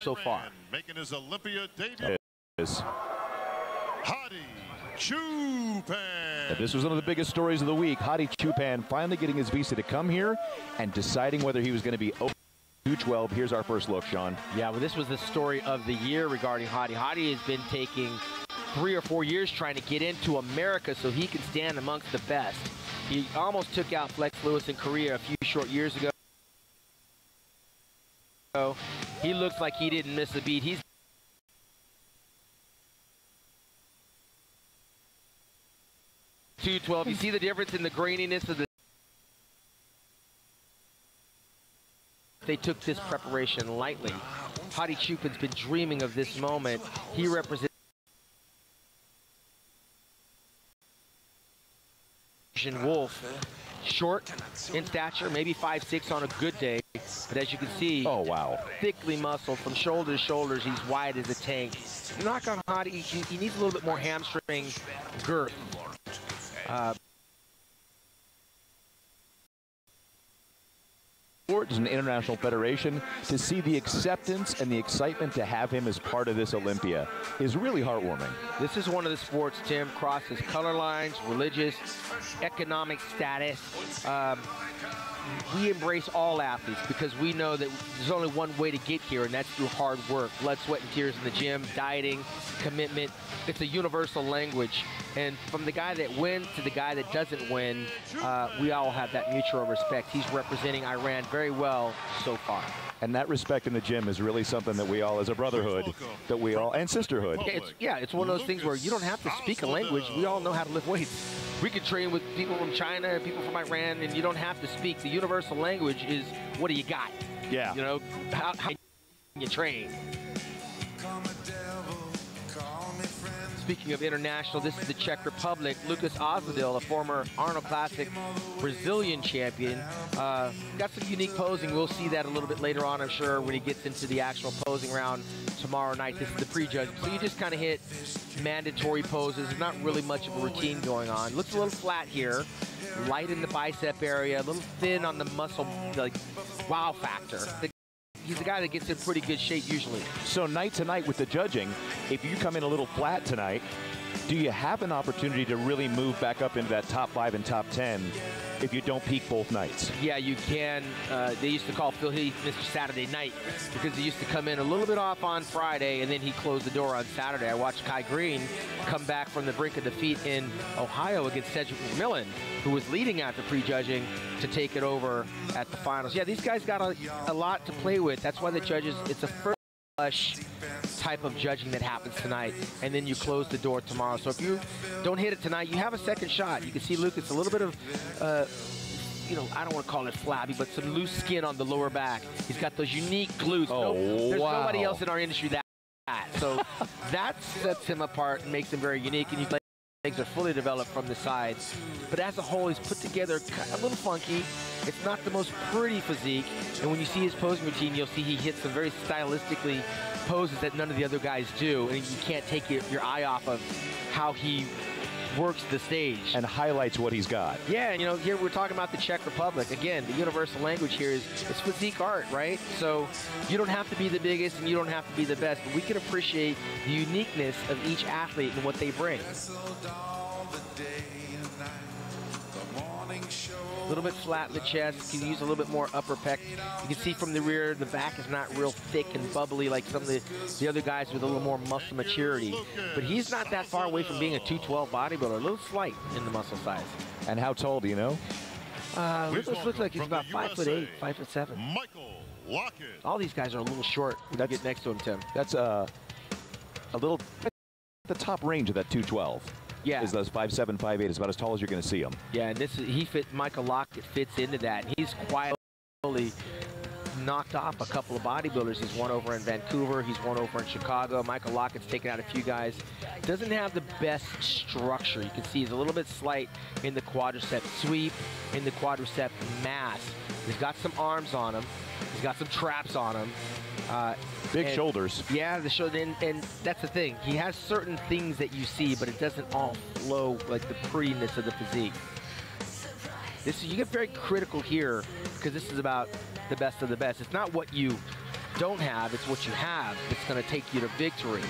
so far. Making his Olympia debut is Hadi Choopan. This was one of the biggest stories of the week. Hadi Choopan finally getting his visa to come here and deciding whether he was going to be open 212. Here's our first look, Sean. Yeah, well, this was the story of the year regarding Hadi. Hadi has been taking 3 or 4 years trying to get into America so he can stand amongst the best. He almost took out Flex Lewis in Korea a few short years ago. He looks like he didn't miss a beat. He's 212. You see the difference in the graininess of the. They took this preparation lightly. Hadi Choopan's been dreaming of this moment. He represents Wolf, short in stature, maybe 5'6" on a good day, but as you can see, oh wow, thickly muscled from shoulder to shoulders. He's wide as a tank. You knock on Hadi, he needs a little bit more hamstring girth. As an international federation, to see the acceptance and the excitement to have him as part of this Olympia is really heartwarming. This is one of the sports, Tim, crosses color lines, religious, economic status. We embrace all athletes because we know that there's only one way to get here, and that's through hard work, blood, sweat, and tears in the gym, dieting, commitment. It's a universal language. And from the guy that wins to the guy that doesn't win, we all have that mutual respect. He's representing Iran very well so far. And that respect in the gym is really something that we all, as a brotherhood, that we all, and sisterhood. It's one of those things where you don't have to speak a language. We all know how to lift weights. We can train with people from China and people from Iran, and you don't have to speak. The universal language is, what do you got? Yeah. You know, how you train. Speaking of international, this is the Czech Republic. Lucas Ozadil, a former Arnold Classic Brazilian champion. Got some unique posing. We'll see that a little bit later on, I'm sure, when he gets into the actual posing round tomorrow night. This is the prejudge. So you just kind of hit mandatory poses. There's not really much of a routine going on. Looks a little flat here. Light in the bicep area, a little thin on the muscle, like, wow factor. He's a guy that gets in pretty good shape usually. So night to night with the judging, if you come in a little flat tonight, do you have an opportunity to really move back up into that top 5 and top 10 if you don't peak both nights? Yeah, you can. They used to call Phil Heath Mr. Saturday Night because he used to come in a little bit off on Friday and then he closed the door on Saturday. I watched Kai Green come back from the brink of defeat in Ohio against Cedric McMillan, who was leading at the prejudging, to take it over at the finals. Yeah, these guys got a lot to play with. That's why the judges, it's a first flush type of judging that happens tonight, and then you close the door tomorrow. So if you don't hit it tonight, you have a second shot. You can see Lucas a little bit of, you know, I don't want to call it flabby, but some loose skin on the lower back. He's got those unique glutes. Oh, there's wow. nobody else in our industry that. So that sets him apart and makes him very unique. And legs are fully developed from the sides, but as a whole, he's put together a little funky. It's not the most pretty physique, and when you see his posing routine, you'll see he hits some very stylistically poses that none of the other guys do, and you can't take your eye off of how he works the stage and highlights what he's got. Yeah, and you know, here we're talking about the Czech Republic. Again, the universal language here is it's physique art, right? So you don't have to be the biggest and you don't have to be the best, but we can appreciate the uniqueness of each athlete and what they bring. A little bit flat in the chest, can use a little bit more upper pec. You can see from the rear, the back is not real thick and bubbly like some of the other guys with a little more muscle maturity. But he's not that far away from being a 212 bodybuilder, a little slight in the muscle size. And how tall do you know? Lucas looks like he's about 5'8", 5'7". Michael Lockett. All these guys are a little short when you get next to him, Tim. That's a little, the top range of that 212. Yeah. Is those 5'7", 5'8", is about as tall as you're going to see him. Yeah, and Michael Lockett fits into that. He's quietly knocked off a couple of bodybuilders. He's won over in Vancouver. He's won over in Chicago. Michael Lockett's taken out a few guys. Doesn't have the best structure. You can see he's a little bit slight in the quadricep sweep, in the quadricep mass. He's got some arms on him. He's got some traps on him. Big shoulders. Yeah, the shoulder, and that's the thing. He has certain things that you see, but it doesn't all flow like the prettiness of the physique. You get very critical here because this is about the best of the best. It's not what you don't have, it's what you have that's going to take you to victory.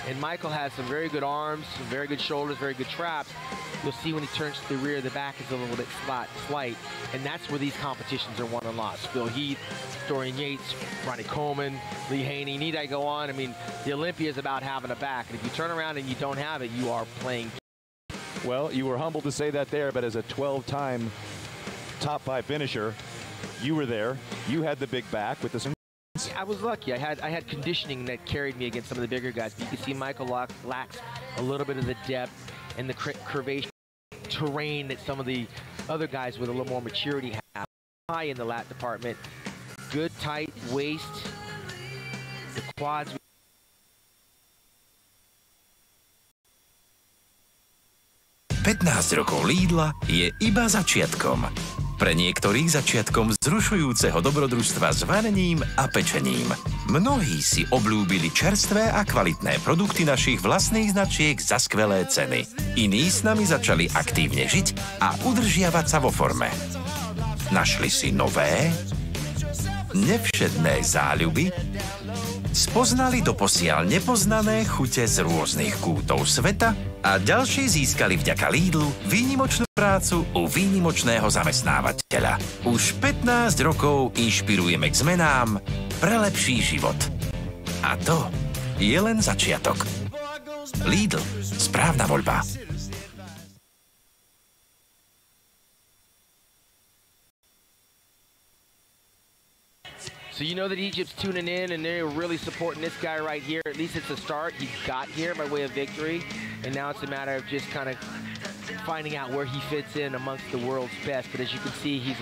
And Michael has some very good arms, some very good shoulders, very good traps. You'll see when he turns to the rear, the back is a little bit slight, and that's where these competitions are won and lost. Phil Heath, Dorian Yates, Ronnie Coleman, Lee Haney. Need I go on? I mean, the Olympia is about having a back, and if you turn around and you don't have it, you are playing. Well, you were humble to say that there, but as a 12-time top 5 finisher, you were there. You had the big back with the. I was lucky. I had conditioning that carried me against some of the bigger guys. But you can see Michael lacks a little bit of the depth and the curvation terrain that some of the other guys with a little more maturity have. High in the lat department. Good tight waist. The quads. 15 rokov Lidla je iba začiatkom. Pre niektorých začiatkom vzrušujúceho dobrodružstva s varením a pečením. Mnohí si obľúbili čerstvé a kvalitné produkty našich vlastných značiek za skvelé ceny. Iní s nami začali aktívne žiť a udržiavať sa vo forme. Našli si nové, nevšedné záľuby, spoznali doposiaľ nepoznané chute z rôznych kútov sveta a ďalší získali vďaka Lidlu výnimočnú prácu u výnimočného zamestnávateľa. Už 15 rokov inšpirujeme k zmenám pre lepší život. A to je len začiatok. Lidl, správna voľba. So you know that Egypt's tuning in, and they're really supporting this guy right here. At least it's a start. He got here by way of victory, and now it's a matter of just kind of finding out where he fits in amongst the world's best. But as you can see, he's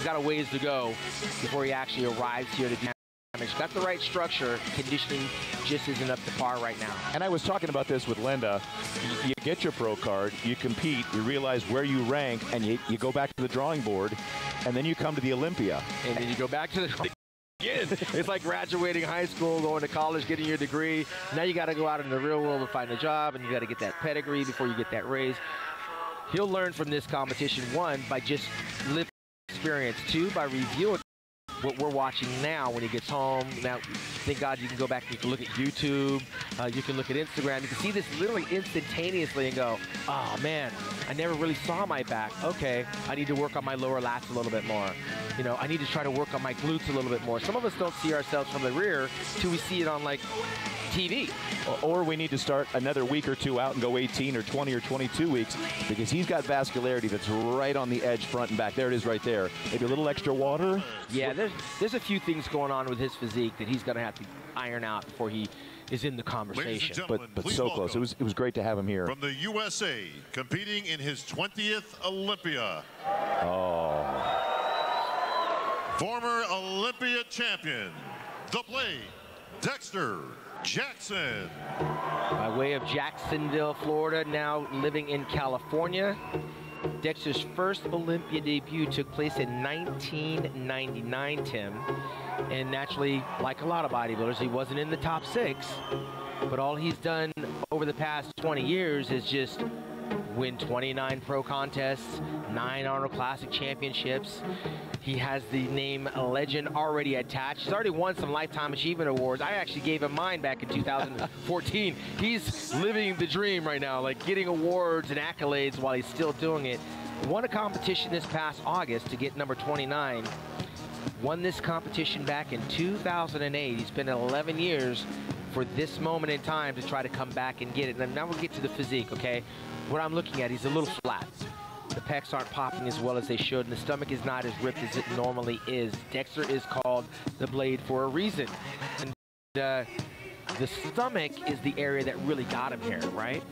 got a ways to go before he actually arrives here to do damage. Got the right structure. Conditioning just isn't up to par right now. And I was talking about this with Linda. You get your pro card, you compete, you realize where you rank, and you go back to the drawing board, and then you come to the Olympia. And then you go back to the It's like graduating high school, going to college, getting your degree. Now you got to go out in the real world and find a job, and you got to get that pedigree before you get that raise. He'll learn from this competition, one, by just living experience, two, by reviewing what we're watching now when he gets home. Now, thank God you can go back and you can look at YouTube, you can look at Instagram. You can see this literally instantaneously and go, oh man, I never really saw my back. Okay, I need to work on my lower lats a little bit more. You know, I need to try to work on my glutes a little bit more. Some of us don't see ourselves from the rear till we see it on like TV. Or we need to start another week or two out and go 18 or 20 or 22 weeks, because he's got vascularity that's right on the edge, front and back. There it is right there. Maybe a little extra water. Yeah, there's a few things going on with his physique that he's going to have to iron out before he is in the conversation. But so close. It was great to have him here. From the USA, competing in his 20th Olympia. Oh. Former Olympia champion, the Blade, Dexter Jackson. By way of Jacksonville, Florida, now living in California. Dexter's first Olympia debut took place in 1999, Tim. And naturally, like a lot of bodybuilders, he wasn't in the top 6. But all he's done over the past 20 years is just win 29 pro contests, 9 Arnold Classic championships. He has the name Legend already attached. He's already won some Lifetime Achievement Awards. I actually gave him mine back in 2014. He's living the dream right now, like getting awards and accolades while he's still doing it. Won a competition this past August to get number 29. Won this competition back in 2008. He's been 11 years for this moment in time to try to come back and get it. And now we'll get to the physique, okay? What I'm looking at, he's a little flat. The pecs aren't popping as well as they should, and the stomach is not as ripped as it normally is. Dexter is called the Blade for a reason. And the stomach is the area that really got him here, right?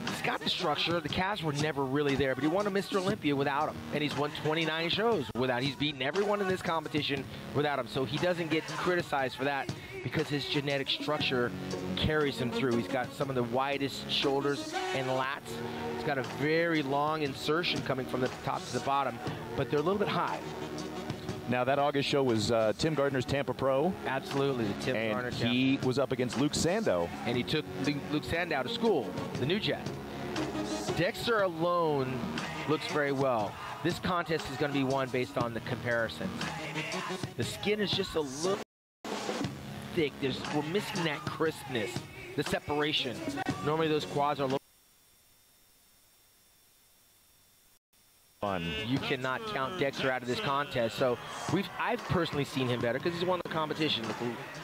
He's got the structure. The calves were never really there, but he won a Mr. Olympia without him, and he's won 29 shows without. He's beaten everyone in this competition without him, so he doesn't get criticized for that because his genetic structure carries him through. He's got some of the widest shoulders and lats. He's got a very long insertion coming from the top to the bottom, but they're a little bit high. Now, that August show was Tim Gardner's Tampa Pro. Absolutely, the Tim Gardner. And he was up against Luke Sandow. And he took Luke Sandow to school, the New Jet. Dexter alone looks very well. This contest is going to be won based on the comparisons. The skin is just a little thick. We're missing that crispness, the separation. Normally those quads are a little fun. You cannot count Dexter out of this contest. So I've personally seen him better because he's won the competition.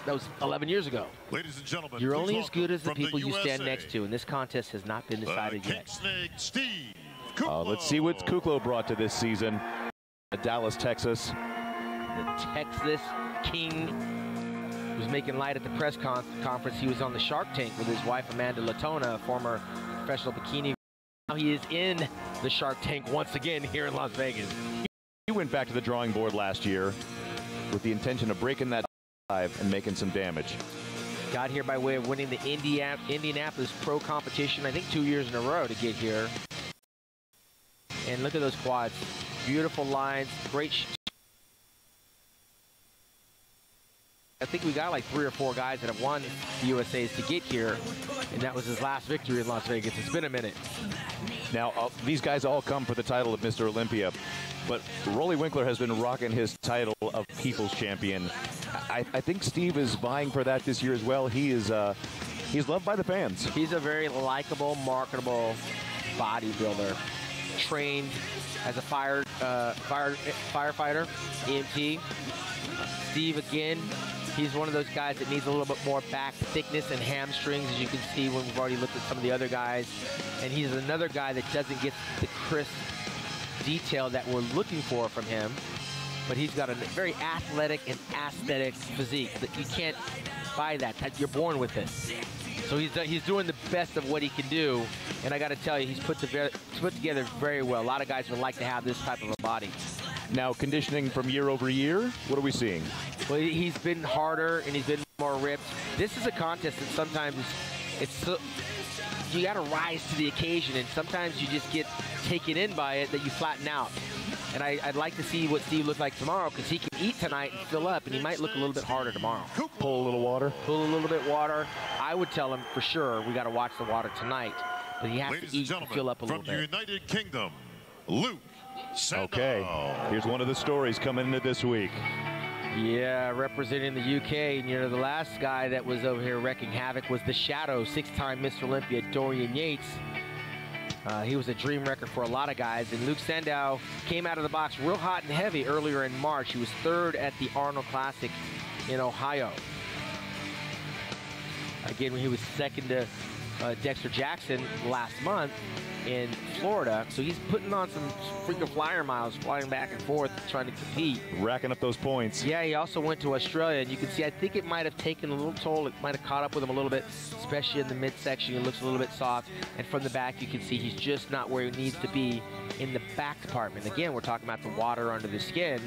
That was 11 years ago. Ladies and gentlemen, you're only as good as the people you stand next to, and this contest has not been decided yet. Steve let's see what Kuklo brought to this season. Dallas, Texas. The Texas King was making light at the press conference. He was on the Shark Tank with his wife Amanda Latona, a former professional bikini. Now he is in the Shark Tank once again here in Las Vegas. He went back to the drawing board last year with the intention of breaking that 5 and making some damage. Got here by way of winning the Indianapolis Pro competition, I think 2 years in a row to get here. And look at those quads. Beautiful lines, great. I think we got like 3 or 4 guys that have won the USA's to get here, and that was his last victory in Las Vegas. It's been a minute. Now, these guys all come for the title of Mr. Olympia, but Rolly Winkler has been rocking his title of People's Champion. I think Steve is vying for that this year as well. He's loved by the fans. He's a very likable, marketable bodybuilder, trained as a firefighter, EMT. Steve, again, he's one of those guys that needs a little bit more back thickness and hamstrings, as you can see when we've already looked at some of the other guys. And he's another guy that doesn't get the crisp detail that we're looking for from him. But he's got a very athletic and aesthetic physique that you can't buy that. You're born with it. So he's doing the best of what he can do. And I got to tell you, he's put together very well. A lot of guys would like to have this type of a body. Now, conditioning from year over year, what are we seeing? Well, he's been harder and he's been more ripped. This is a contest that sometimes you got to rise to the occasion, and sometimes you just get taken in by it that you flatten out. And I'd like to see what Steve looks like tomorrow, because he can eat tonight and fill up, and he might look a little bit harder tomorrow. Pull a little water? Pull a little bit water. I would tell him for sure we got to watch the water tonight, but he has Ladies to eat and fill up a little bit. From the United Kingdom, Luke Sandow. Okay, here's one of the stories coming into this week. Yeah, representing the UK, and the last guy that was over here wrecking havoc was the Shadow, 6-time Mr. Olympia, Dorian Yates. He was a dream wrecker for a lot of guys, and Luke Sandow came out of the box real hot and heavy earlier in March. He was 3rd at the Arnold Classic in Ohio. Again, when he was 2nd to Dexter Jackson last month in Florida. So he's putting on some freaking flyer miles, flying back and forth, trying to compete. Racking up those points. Yeah, he also went to Australia, and you can see, I think it might have taken a little toll. It might have caught up with him a little bit, especially in the midsection. He looks a little bit soft. And from the back, you can see he's just not where he needs to be in the back department. Again, we're talking about the water under the skin,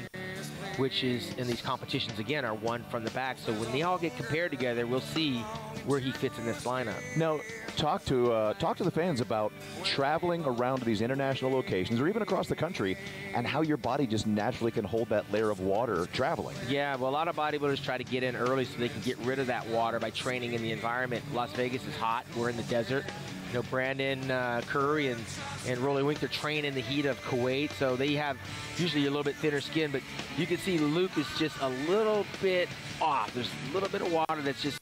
which is, in these competitions, again, are won from the back. So when they all get compared together, we'll see where he fits in this lineup. Now, talk to the fans about traveling around to these international locations, or even across the country, and how your body just naturally can hold that layer of water traveling. Yeah, well, a lot of bodybuilders try to get in early so they can get rid of that water by training in the environment. Las Vegas is hot. We're in the desert. Brandon Curry and Rolly Winkler train in the heat of Kuwait, so they have usually a little bit thinner skin, but you can see Luke is just a little bit off. There's a little bit of water that's just